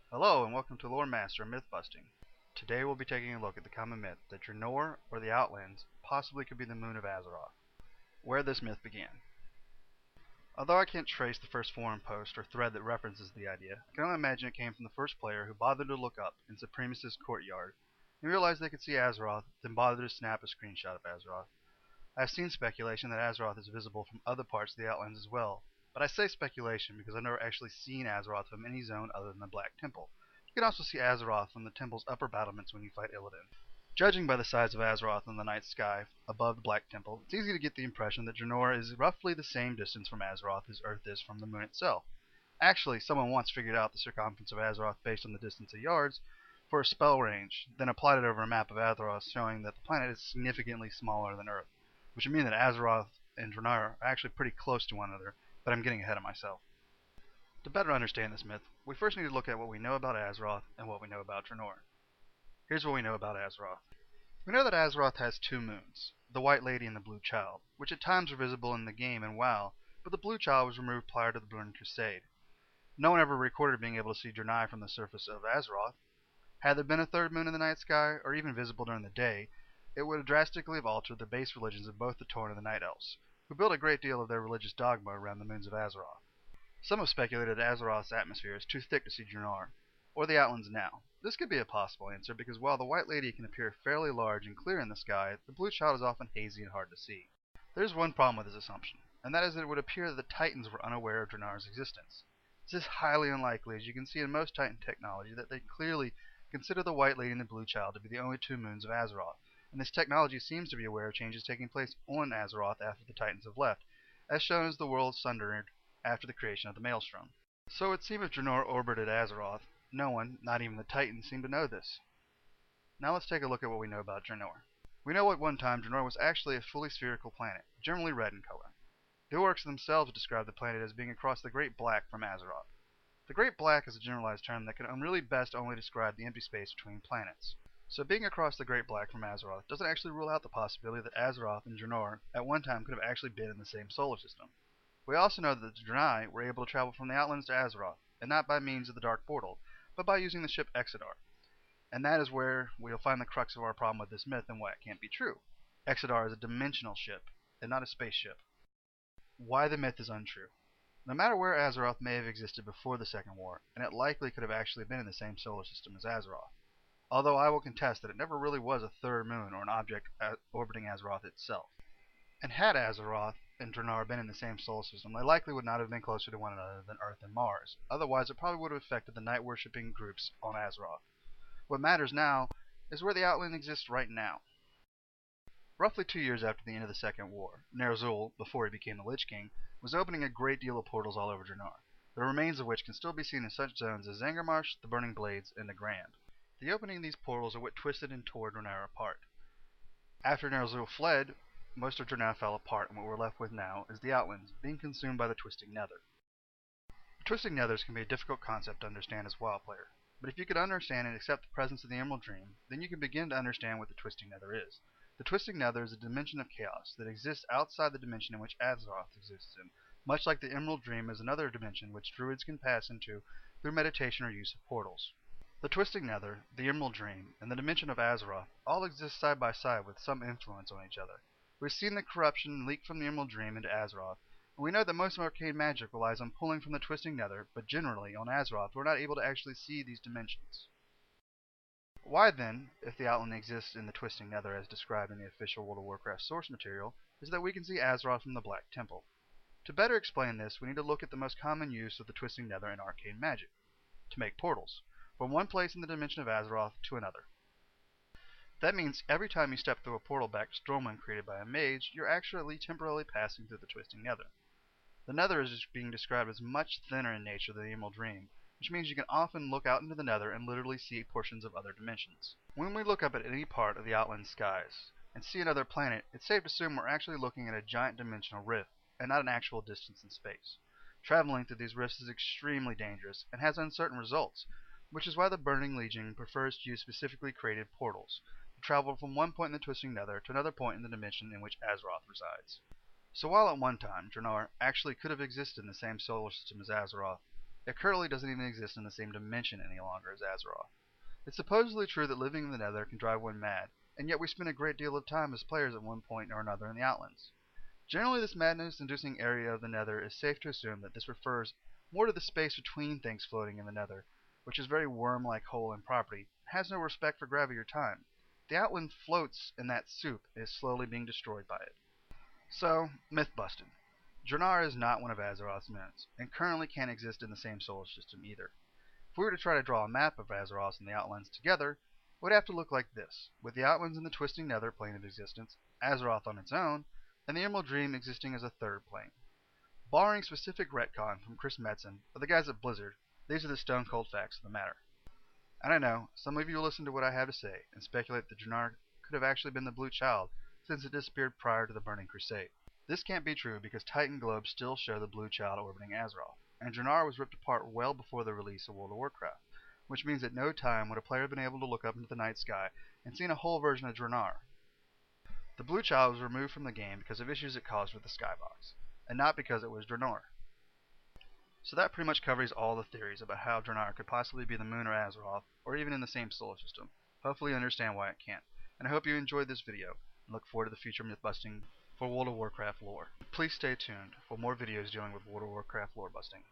Hello and welcome to Lore Master Mythbusting. Today we'll be taking a look at the common myth that Dreanor, or the Outlands, possibly could be the moon of Azeroth. Where this myth began. Although I can't trace the first forum post or thread that references the idea, I can only imagine it came from the first player who bothered to look up in Supremacist Courtyard and realized they could see Azeroth, then bothered to snap a screenshot of Azeroth. I have seen speculation that Azeroth is visible from other parts of the Outlands as well, but I say speculation because I've never actually seen Azeroth from any zone other than the Black Temple. You can also see Azeroth from the temple's upper battlements when you fight Illidan. Judging by the size of Azeroth in the night sky above the Black Temple, it's easy to get the impression that Dreanor is roughly the same distance from Azeroth as Earth is from the moon itself. Actually, someone once figured out the circumference of Azeroth based on the distance of yards for a spell range, then applied it over a map of Azeroth showing that the planet is significantly smaller than Earth, which would mean that Azeroth and Dreanor are actually pretty close to one another, but I'm getting ahead of myself. To better understand this myth, we first need to look at what we know about Azeroth and what we know about Dreanor. Here's what we know about Azeroth. We know that Azeroth has two moons, the White Lady and the Blue Child, which at times are visible in the game and WoW, but the Blue Child was removed prior to the Burning Crusade. No one ever recorded being able to see Draenei from the surface of Azeroth. Had there been a third moon in the night sky, or even visible during the day, it would drastically have altered the base religions of both the Tauren and the Night Elves, who built a great deal of their religious dogma around the moons of Azeroth. Some have speculated that Azeroth's atmosphere is too thick to see Dreanor, or the Outlands now. This could be a possible answer because while the White Lady can appear fairly large and clear in the sky, the Blue Child is often hazy and hard to see. There's one problem with this assumption, and that is that it would appear that the Titans were unaware of Draenor's existence. This is highly unlikely, as you can see in most Titan technology that they clearly consider the White Lady and the Blue Child to be the only two moons of Azeroth, and this technology seems to be aware of changes taking place on Azeroth after the Titans have left, as shown as the world sundered after the creation of the Maelstrom. So it would seem if Draenor orbited Azeroth, no one, not even the Titans, seemed to know this. Now let's take a look at what we know about Draenor. We know at one time Draenor was actually a fully spherical planet, generally red in color. The orcs themselves describe the planet as being across the Great Black from Azeroth. The Great Black is a generalized term that can really best only describe the empty space between planets. So being across the Great Black from Azeroth doesn't actually rule out the possibility that Azeroth and Draenor at one time could have actually been in the same solar system. We also know that the Draenei were able to travel from the Outlands to Azeroth, and not by means of the Dark Portal, but by using the ship Exodar. And that is where we'll find the crux of our problem with this myth and why it can't be true. Exodar is a dimensional ship, and not a spaceship. Why the myth is untrue. No matter where Azeroth may have existed before the Second War, and it likely could have actually been in the same solar system as Azeroth, although I will contest that it never really was a third moon or an object orbiting Azeroth itself. And had Azeroth and Dreanor been in the same solar system, they likely would not have been closer to one another than Earth and Mars. Otherwise, it probably would have affected the night-worshipping groups on Azeroth. What matters now is where the Outland exists right now. Roughly 2 years after the end of the Second War, Ner'zhul, before he became the Lich King, was opening a great deal of portals all over Draenor, the remains of which can still be seen in such zones as Zangarmarsh, the Burning Blades, and the Grand. The opening of these portals are what twisted and tore Draenor apart. After Ner'zhul fled, most of Draenor fell apart, and what we're left with now is the Outlands, being consumed by the Twisting Nether. The Twisting Nethers can be a difficult concept to understand as a WoW player, but if you can understand and accept the presence of the Emerald Dream, then you can begin to understand what the Twisting Nether is. The Twisting Nether is a dimension of chaos that exists outside the dimension in which Azeroth exists in, much like the Emerald Dream is another dimension which druids can pass into through meditation or use of portals. The Twisting Nether, the Emerald Dream, and the dimension of Azeroth all exist side by side with some influence on each other. We've seen the corruption leak from the Emerald Dream into Azeroth, and we know that most arcane magic relies on pulling from the Twisting Nether, but generally, on Azeroth, we're not able to actually see these dimensions. Why then, if the Outland exists in the Twisting Nether as described in the official World of Warcraft source material, is that we can see Azeroth from the Black Temple. To better explain this, we need to look at the most common use of the Twisting Nether in arcane magic, to make portals, from one place in the dimension of Azeroth to another. That means every time you step through a portal back to Stormwind created by a mage, you're actually temporarily passing through the Twisting Nether. The Nether is being described as much thinner in nature than the Emerald Dream, which means you can often look out into the Nether and literally see portions of other dimensions. When we look up at any part of the Outland skies and see another planet, it's safe to assume we're actually looking at a giant dimensional rift, and not an actual distance in space. Traveling through these rifts is extremely dangerous and has uncertain results, which is why the Burning Legion prefers to use specifically created portals, to travel from one point in the Twisting Nether to another point in the dimension in which Azeroth resides. So while at one time Draenor actually could have existed in the same solar system as Azeroth, It currently doesn't even exist in the same dimension any longer as Azeroth. It's supposedly true that living in the Nether can drive one mad, and yet we spend a great deal of time as players at one point or another in the Outlands. Generally, this madness-inducing area of the Nether is safe to assume that this refers more to the space between things floating in the Nether, which is very worm-like hole in property, and has no respect for gravity or time. The Outland floats in that soup and is slowly being destroyed by it. So, Mythbusting. Dreanor is not one of Azeroth's moons, and currently can't exist in the same solar system either. If we were to try to draw a map of Azeroth and the Outlands together, it would have to look like this, with the Outlands in the twisting Nether plane of existence, Azeroth on its own, and the Emerald Dream existing as a third plane. Barring specific retcon from Chris Metzen or the guys at Blizzard, these are the stone cold facts of the matter. And I know, some of you will listen to what I have to say and speculate that Dreanor could have actually been the Blue Child, since it disappeared prior to the Burning Crusade. This can't be true because Titan globes still show the Blue Child orbiting Azeroth, and Dreanor was ripped apart well before the release of World of Warcraft, which means at no time would a player have been able to look up into the night sky and seen a whole version of Dreanor. The Blue Child was removed from the game because of issues it caused with the skybox, and not because it was Dreanor. So that pretty much covers all the theories about how Dreanor could possibly be the moon or Azeroth, or even in the same solar system. Hopefully you understand why it can't, and I hope you enjoyed this video, and look forward to the future myth-busting for World of Warcraft lore. Please stay tuned for more videos dealing with World of Warcraft lore busting.